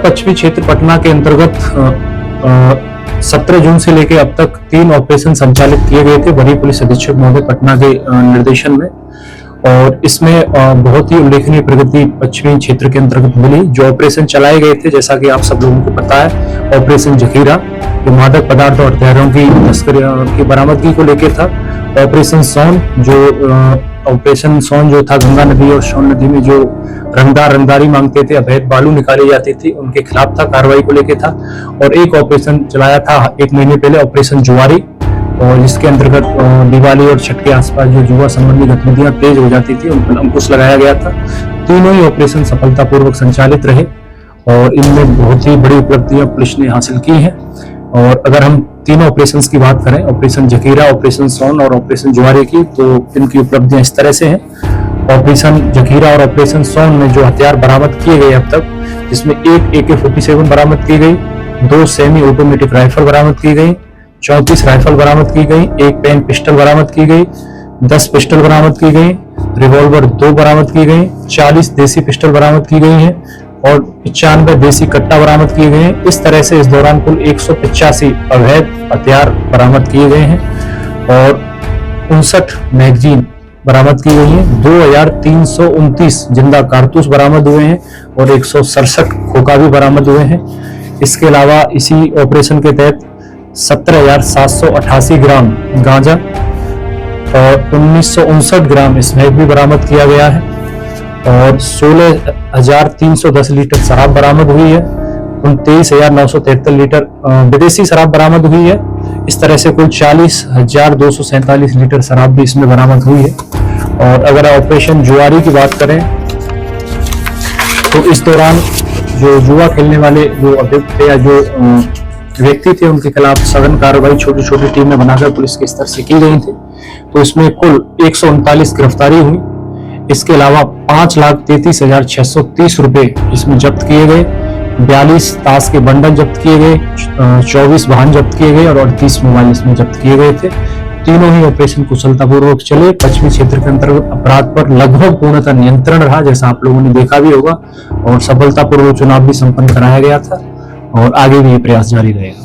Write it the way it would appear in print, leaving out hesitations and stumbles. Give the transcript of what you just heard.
पश्चिमी क्षेत्र पटना के अंतर्गत 17 जून से लेकर अब तक 3 ऑपरेशन संचालित किए गए थे वरीय पुलिस अधीक्षक महोदय पटना के निर्देशन में। और इसमें बहुत ही उल्लेखनीय प्रगति पश्चिमी क्षेत्र के अंतर्गत मिली। जो ऑपरेशन चलाए गए थे, जैसा कि आप सब लोगों को पता है, ऑपरेशन जखीरा जो मादक पदार्थ और हथियारों की तस्करी की बरामदगी को लेकर था। ऑपरेशन सोन जो था, गंगा नदी और सोन नदी में जो रंगदारी मांगते थे, अवैध बालू निकाली जाती थी, उनके खिलाफ था, कार्रवाई को लेकर था। और एक ऑपरेशन चलाया था 1 महीने पहले, ऑपरेशन जुआरी, और जिसके अंतर्गत दिवाली और छठ के आसपास जो जुआ संबंधी गतिविधियां तेज हो जाती थी, उन पर अंकुश लगाया गया था। तीनों ही ऑपरेशन सफलतापूर्वक संचालित रहे और इनमें बहुत ही बड़ी उपलब्धियां पुलिस ने हासिल की हैं। और अगर हम तीनों ऑपरेशंस की बात करें, ऑपरेशन जखीरा, ऑपरेशन सोन और ऑपरेशन जुआरी की, तो इनकी उपलब्धियां इस तरह से हैं। ऑपरेशन जखीरा और ऑपरेशन सोन में जो हथियार बरामद किए गए अब तक, जिसमें एक AK-47 बरामद की गई, 2 सेमी ऑटोमेटिक राइफल बरामद की गई, 34 राइफल बरामद की गई, 1 पेन पिस्टल बरामद की गई, 10 पिस्टल बरामद की गई, रिवॉल्वर 2 बरामद की गई, 40 देसी पिस्टल बरामद की गई हैं और 95 देसी कट्टा बरामद किए गए हैं। इस तरह से इस दौरान कुल 185 अवैध हथियार बरामद किए गए हैं और 59 मैगजीन बरामद की गई हैं। 2329 जिंदा कारतूस बरामद हुए हैं और 167 खोखा भी बरामद हुए हैं। इसके अलावा इसी ऑपरेशन के तहत 17,788 ग्राम गांजा और 1959 ग्राम स्मैक भी बरामद किया गया है और 16,310 लीटर शराब बरामद हुई है। 23,973 लीटर विदेशी शराब बरामद हुई है। इस तरह से कुल 40,247 लीटर शराब भी इसमें बरामद हुई है। और अगर ऑपरेशन जुआरी की बात करें तो इस दौरान जो जुआ खेलने वाले जो अभियुक्त थे या जो व्यक्ति थे, उनके खिलाफ सघन कार्रवाई छोटी छोटी टीमें बनाकर पुलिस के स्तर से की गई थी। तो इसमें कुल 139 गिरफ्तारी हुई। इसके अलावा 5,33,630 रुपए इसमें जब्त किए गए, 42 ताश के बंडल जब्त किए गए, 24 वाहन जब्त किए गए और 38 मोबाइल इसमें जब्त किए गए थे। तीनों ही ऑपरेशन कुशलतापूर्वक चले। पश्चिमी क्षेत्र के अंतर्गत अपराध पर लगभग पूर्णतः नियंत्रण रहा, जैसा आप लोगों ने देखा भी होगा, और सफलतापूर्वक चुनाव भी संपन्न कराया गया था और आगे भी ये प्रयास जारी रहेगा।